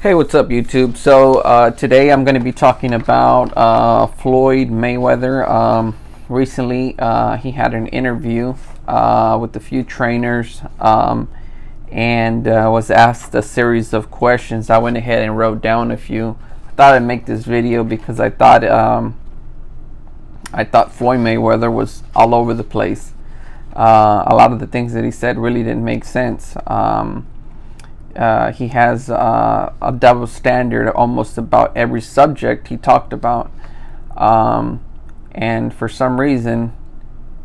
Hey, what's up, YouTube? So today I'm going to be talking about Floyd Mayweather. Recently, he had an interview with a few trainers and was asked a series of questions. I went ahead and wrote down a few. I thought I'd make this video because I thought Floyd Mayweather was all over the place. A lot of the things that he said really didn't make sense. He has a double standard almost about every subject he talked about, and for some reason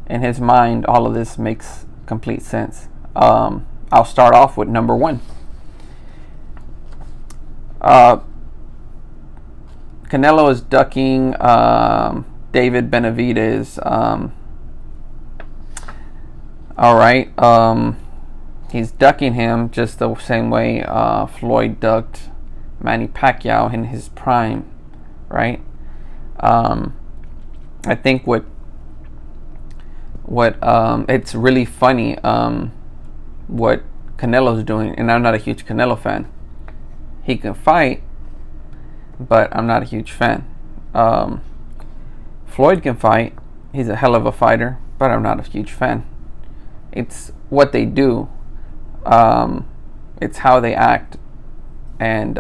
in his mind all of this makes complete sense. I'll start off with number one. Canelo is ducking David Benavidez. Alright, he's ducking him just the same way Floyd ducked Manny Pacquiao in his prime, right? I think what it's really funny what Canelo's doing, and I'm not a huge Canelo fan. He can fight, but I'm not a huge fan. Floyd can fight. He's a hell of a fighter, but I'm not a huge fan. It's what they do. It's how they act, and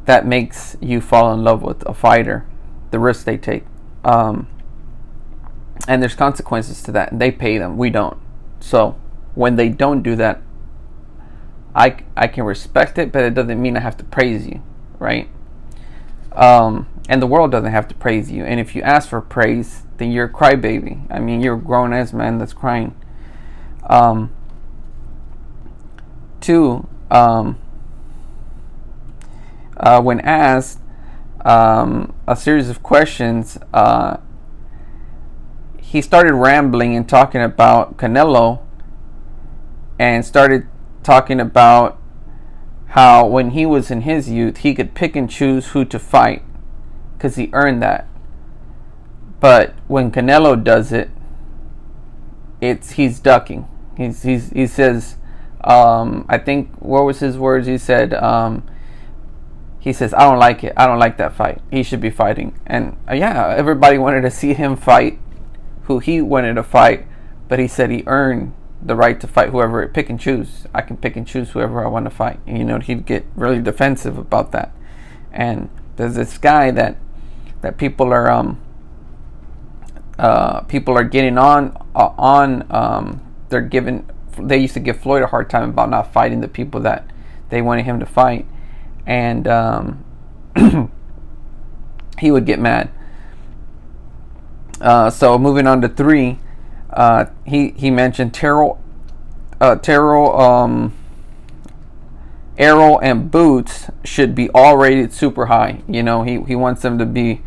that makes you fall in love with a fighter, the risks they take, and there's consequences to that. They pay them, we don't. So when they don't do that, I can respect it, but it doesn't mean I have to praise you, right? And the world doesn't have to praise you, and if you ask for praise, then you're a crybaby. I mean, you're a grown-ass man that's crying. Two, when asked a series of questions, he started rambling and talking about Canelo, and started talking about how when he was in his youth he could pick and choose who to fight because he earned that. But when Canelo does it, he's ducking. He says, I think, what was his words? He says, I don't like it. I don't like that fight. He should be fighting. And yeah, everybody wanted to see him fight who he wanted to fight, but he said he earned the right to fight whoever, pick and choose. I can pick and choose whoever I want to fight. And, you know, he'd get really defensive about that. And there's this guy that people are getting on. They used to give Floyd a hard time about not fighting the people that they wanted him to fight, and he would get mad. So moving on to three, he mentioned Terrell, Errol, and Boots should be all rated super high. You know, he wants them to be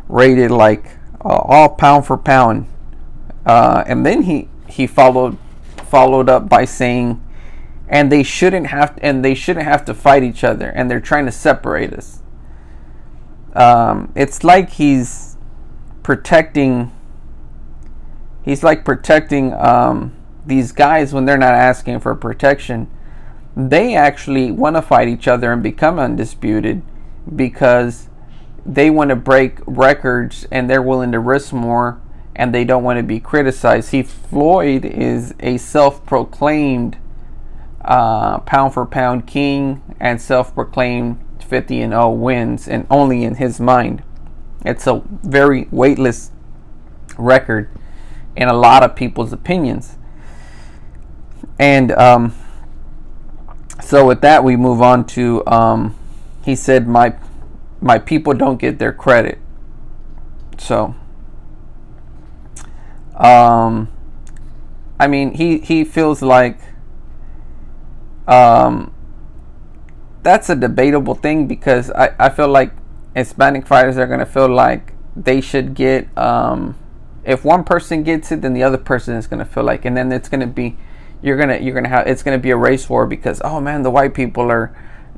rated like all pound for pound, and then he followed up by saying, and they shouldn't have to fight each other, and they're trying to separate us. It's like he's protecting these guys when they're not asking for protection. They actually want to fight each other and become undisputed because they want to break records, and they're willing to risk more, and they don't want to be criticized. Floyd is a self-proclaimed pound for pound king, and self-proclaimed 50-0 wins, and only in his mind. It's a very weightless record in a lot of people's opinions. And so with that, we move on to he said my people don't get their credit. So I mean, he feels like that's a debatable thing, because I feel like Hispanic fighters are going to feel like they should get, if one person gets it, then the other person is going to feel like, and then it's going to be, it's going to be a race war, because, oh man, the white people are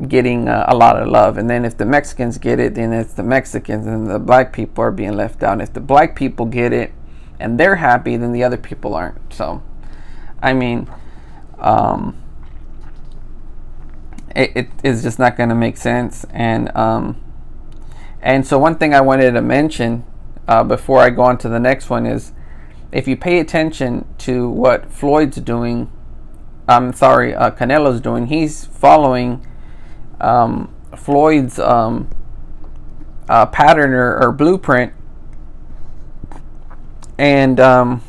getting a lot of love, and then if the Mexicans get it, then it's the Mexicans, and the black people are being left out. If the black people get it and they're happy, then the other people aren't. So I mean, it is just not going to make sense. And so one thing I wanted to mention before I go on to the next one is, if you pay attention to what Floyd's doing, Canelo's doing, he's following Floyd's pattern or blueprint. And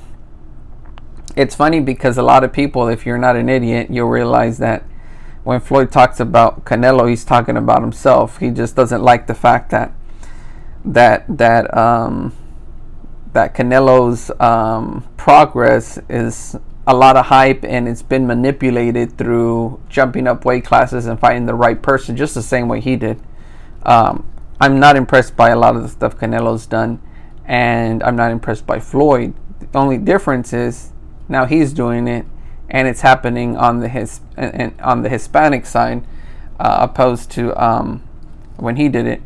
it's funny because a lot of people, if you're not an idiot, you'll realize that when Floyd talks about Canelo, he's talking about himself. He just doesn't like the fact that Canelo's progress is a lot of hype, and it's been manipulated through jumping up weight classes and finding the right person, just the same way he did. I'm not impressed by a lot of the stuff Canelo's done, and I'm not impressed by Floyd. The only difference is now he's doing it, and it's happening on the Hispanic side, opposed to when he did it.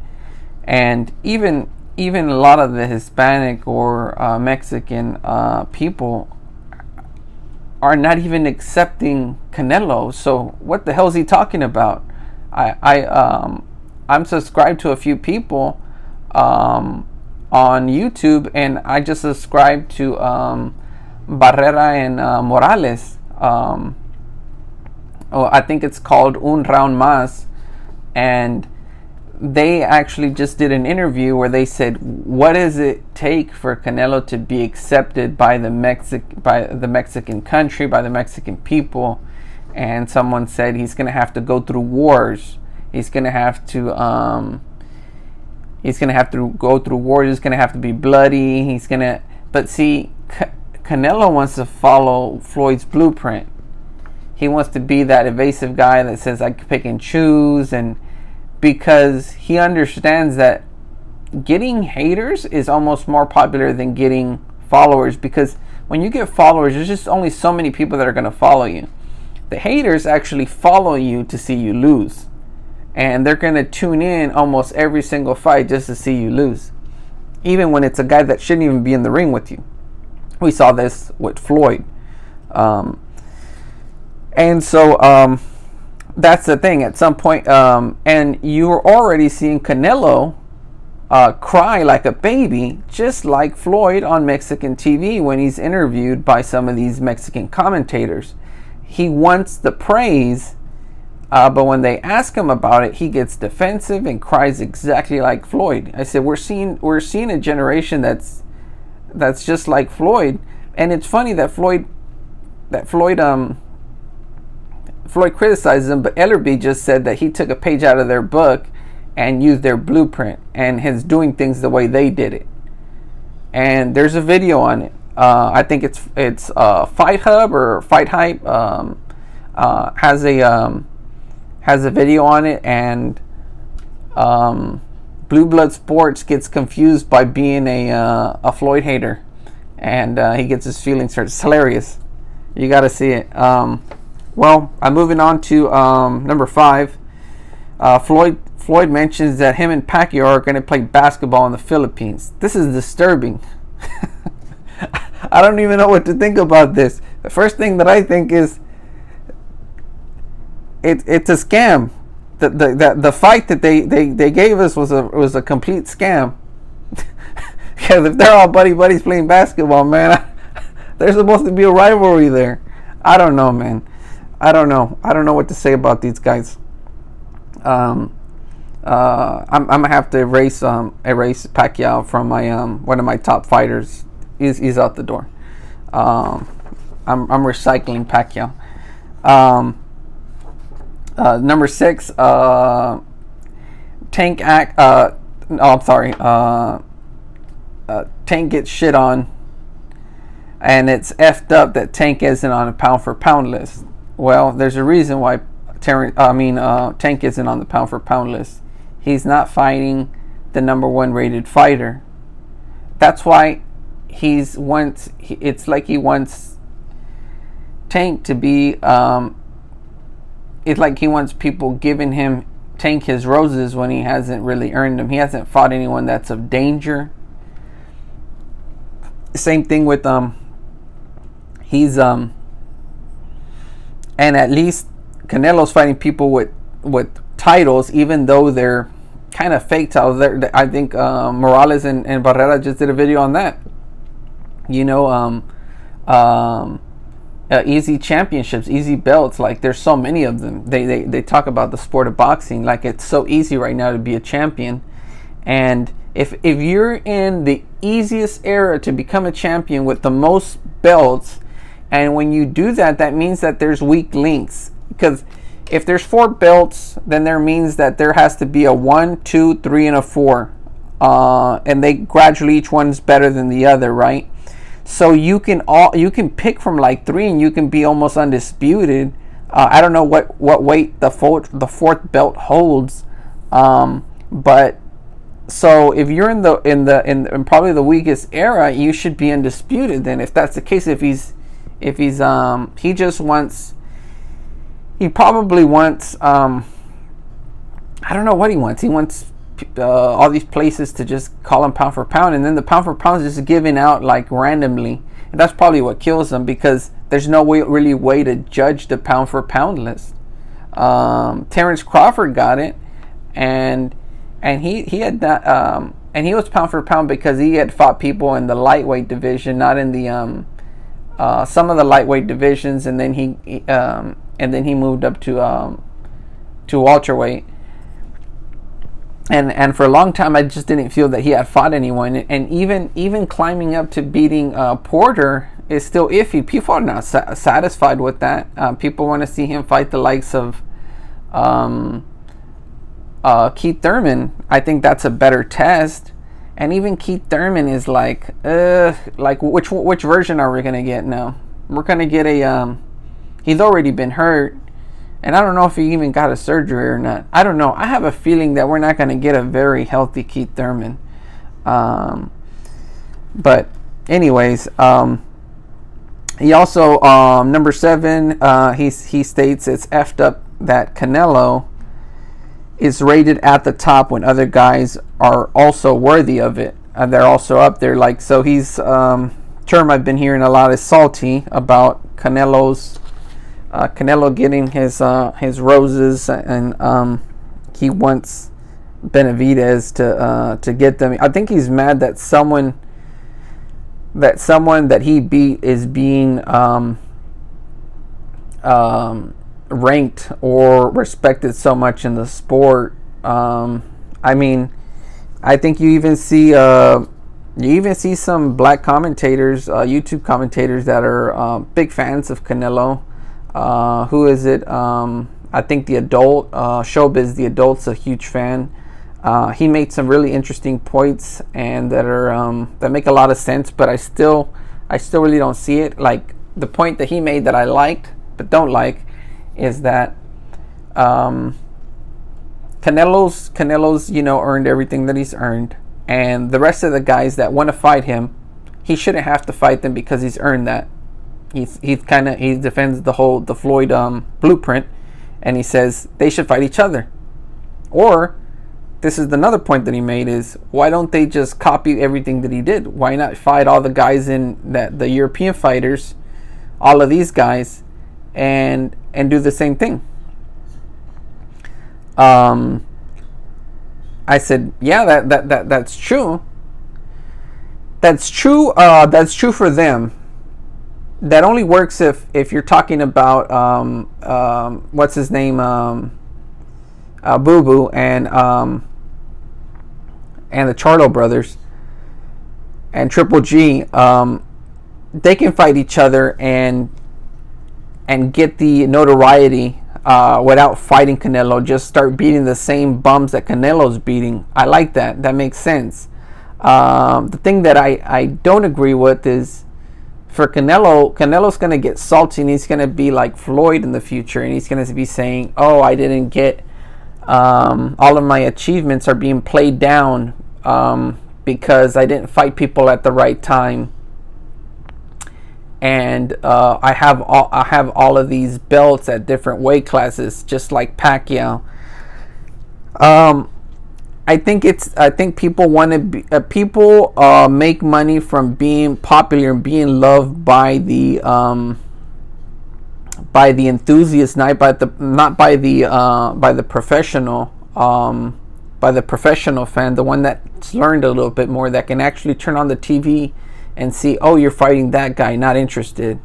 And even a lot of the Hispanic or Mexican people are not even accepting Canelo. So what the hell is he talking about? I'm subscribed to a few people on YouTube, and I just subscribed to Barrera and Morales. I think it's called Un Round Más, and they actually just did an interview where they said, what does it take for Canelo to be accepted by the Mexican country, by the Mexican people? And someone said he's going to have to go through wars. He's going to have to go through wars. It's going to have to be bloody. But see, Canelo wants to follow Floyd's blueprint. He wants to be that evasive guy that says I can pick and choose, and because he understands that getting haters is almost more popular than getting followers, because when you get followers, there's just only so many people that are going to follow you. The haters actually follow you to see you lose, and they're going to tune in almost every single fight just to see you lose, even when it's a guy that shouldn't even be in the ring with you. We saw this with Floyd. And so that's the thing. At some point, and you're already seeing Canelo cry like a baby, just like Floyd on Mexican TV when he's interviewed by some of these Mexican commentators. He wants the praise, but when they ask him about it, he gets defensive and cries exactly like Floyd. I said we're seeing a generation that's just like Floyd. And it's funny that Floyd criticizes him, but Ellerbe just said that he took a page out of their book and used their blueprint and is doing things the way they did it. And there's a video on it. I think it's Fight Hub or Fight Hype has a video on it, and Blue Blood Sports gets confused by being a Floyd hater, and he gets his feelings hurt. It's hilarious. You got to see it. Well, I'm moving on to number 5. Floyd mentions that him and Pacquiao are going to play basketball in the Philippines. This is disturbing. I don't even know what to think about this. The first thing that I think is it's a scam. The fight that they gave us was a complete scam. Because if they're all buddies playing basketball, man, there's supposed to be a rivalry there. I don't know, man. I don't know what to say about these guys. I'm gonna have to erase Pacquiao from my one of my top fighters. He's out the door. I'm recycling Pacquiao. Number 6, Tank Tank gets shit on, and it's effed up that Tank isn't on a pound for pound list. Well, there's a reason why Tank isn't on the pound for pound list. He's not fighting the number 1 rated fighter. That's why it's like he wants Tank to be it's like he wants people giving him Tank his roses when he hasn't really earned them. He hasn't fought anyone that's of danger. Same thing with and at least Canelo's fighting people with with titles, even though they're kind of fake titles. I think Morales and Barrera just did a video on that. You know, easy championships, easy belts. Like, there's so many of them. They talk about the sport of boxing, like it's so easy right now to be a champion. And if you're in the easiest era to become a champion with the most belts, and when you do that, that means that there's weak links. Because if there's 4 belts, then there means that there has to be a 1, 2, 3, and a 4. And they gradually, each one's better than the other, right? So you can pick from like 3 and you can be almost undisputed. I don't know what weight the fourth belt holds, but so if you're in probably the weakest era, you should be undisputed. Then, if that's the case, he probably wants I don't know what he wants. He wants all these places to just call him pound for pound, and then the pound for pound is just given out like randomly, and that's probably what kills him, because there's no way to judge the pound for pound list. Terrence Crawford got it, and he had that, and he was pound for pound because he had fought people in the lightweight division, not in the some of the lightweight divisions, and then he moved up to welterweight. And for a long time, I just didn't feel that he had fought anyone. And even climbing up to beating Porter is still iffy. People are not satisfied with that. People want to see him fight the likes of Keith Thurman. I think that's a better test. And even Keith Thurman is like which version are we gonna get now? We're gonna get a he's already been hurt, and I don't know if he even got a surgery or not. I don't know. I have a feeling that we're not gonna get a very healthy Keith Thurman. But anyways, he also number 7. He states it's effed up that Canelo is rated at the top when other guys are also worthy of it, and they're also up there. Like, so he's term I've been hearing a lot is salty about Canelo getting his roses, and he wants Benavidez to get them. I think he's mad that someone that he beat is being ranked or respected so much in the sport. I mean, I think you even see some black commentators, YouTube commentators, that are big fans of Canelo. Who is it? I think the adult Showbiz, the adult's a huge fan. He made some really interesting points, and that make a lot of sense, but I still really don't see it. Like, the point that he made that I liked but don't like is that Canelo's earned everything that he's earned, and the rest of the guys that want to fight him, he shouldn't have to fight them because he's earned that. He defends the Floyd blueprint, and he says they should fight each other. Or, this is another point that he made, is why don't they just copy everything that he did? Why not fight all the guys the European fighters, all of these guys, and do the same thing? I said, yeah, that's true. That's true. That's true for them. That only works if you're talking about what's his name, Boo Boo, and the Charlo brothers and Triple G. They can fight each other and get the notoriety without fighting Canelo. Just start beating the same bums that Canelo's beating. I like that. That makes sense. The thing that I don't agree with is, for Canelo's going to get salty, and he's going to be like Floyd in the future, and he's going to be saying, oh, I didn't get all of my achievements are being played down because I didn't fight people at the right time, and I have all of these belts at different weight classes, just like Pacquiao. I think people want to be people make money from being popular and being loved by the by the enthusiast, not by the professional, by the professional fan, the one that's learned a little bit more, that can actually turn on the TV and see, oh, you're fighting that guy, not interested,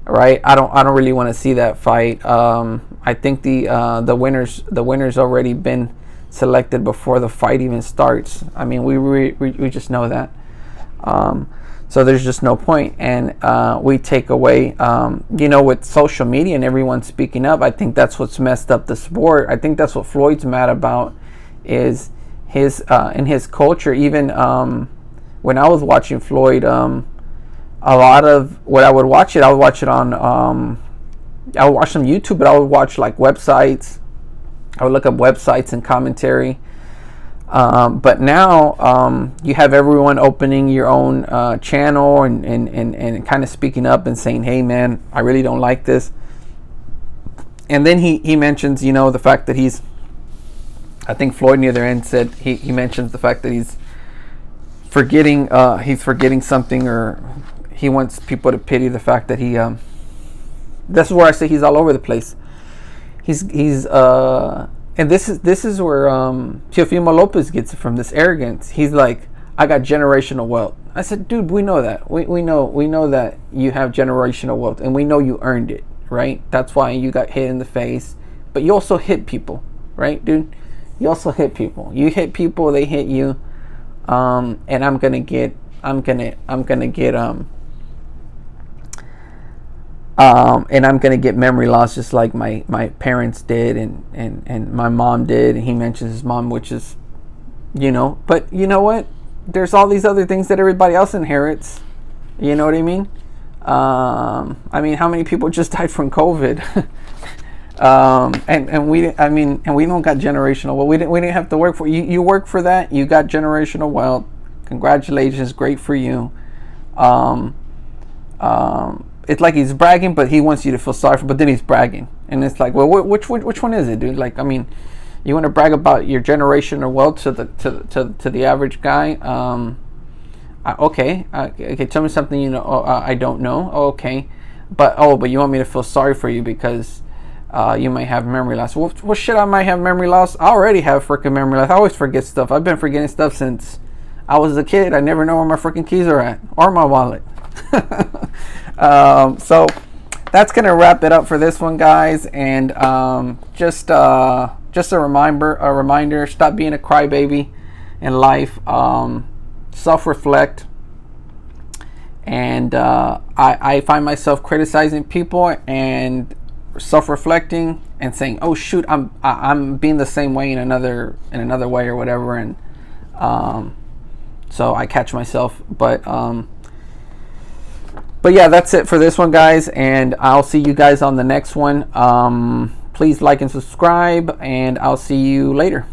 right? I don't really want to see that fight. I think the winner's already been selected before the fight even starts. I mean, we just know that. So there's just no point. And we take away, with social media and everyone speaking up, I think that's what's messed up the sport. I think that's what Floyd's mad about, is his in his culture. Even when I was watching Floyd, a lot of what I would watch on, I would watch some YouTube, but I would watch like websites. I would look up websites and commentary. But now you have everyone opening your own channel and kind of speaking up and saying, hey man, I really don't like this. And then he mentions, the fact that I think Floyd near the end said, he mentions the fact that he's forgetting something, or he wants people to pity the fact that he this is where I say he's all over the place. He's and this is where Teofimo Lopez gets it from, this arrogance. He's like, I got generational wealth. I said, dude, we know that. We know that you have generational wealth, and we know you earned it, right? That's why you got hit in the face. But you also hit people, right, dude? You also hit people. You hit people, they hit you. And I'm gonna get memory loss, just like my parents did, and my mom did. And he mentions his mom, which is, but you know what? There's all these other things that everybody else inherits. You know what I mean? I mean, how many people just died from COVID? And we don't got generational. Well, we didn't have to work for you. You work for that. You got generational wealth. Congratulations, great for you. It's like he's bragging, but he wants you to feel sorry for. But then he's bragging, and it's like, well, which one is it, dude? Like, I mean, you want to brag about your generational wealth to the average guy? Okay, tell me something I don't know. Okay, but you want me to feel sorry for you because you might have memory loss. Well, shit, I might have memory loss. I already have freaking memory loss. I always forget stuff. I've been forgetting stuff since I was a kid. I never know where my freaking keys are at, or my wallet. So that's gonna wrap it up for this one, guys. And just a reminder, stop being a crybaby in life. Self-reflect. And I find myself criticizing people and self-reflecting and saying, oh shoot, I'm being the same way in another way or whatever. And so I catch myself. But yeah, that's it for this one, guys, and I'll see you guys on the next one. Please like and subscribe, and I'll see you later.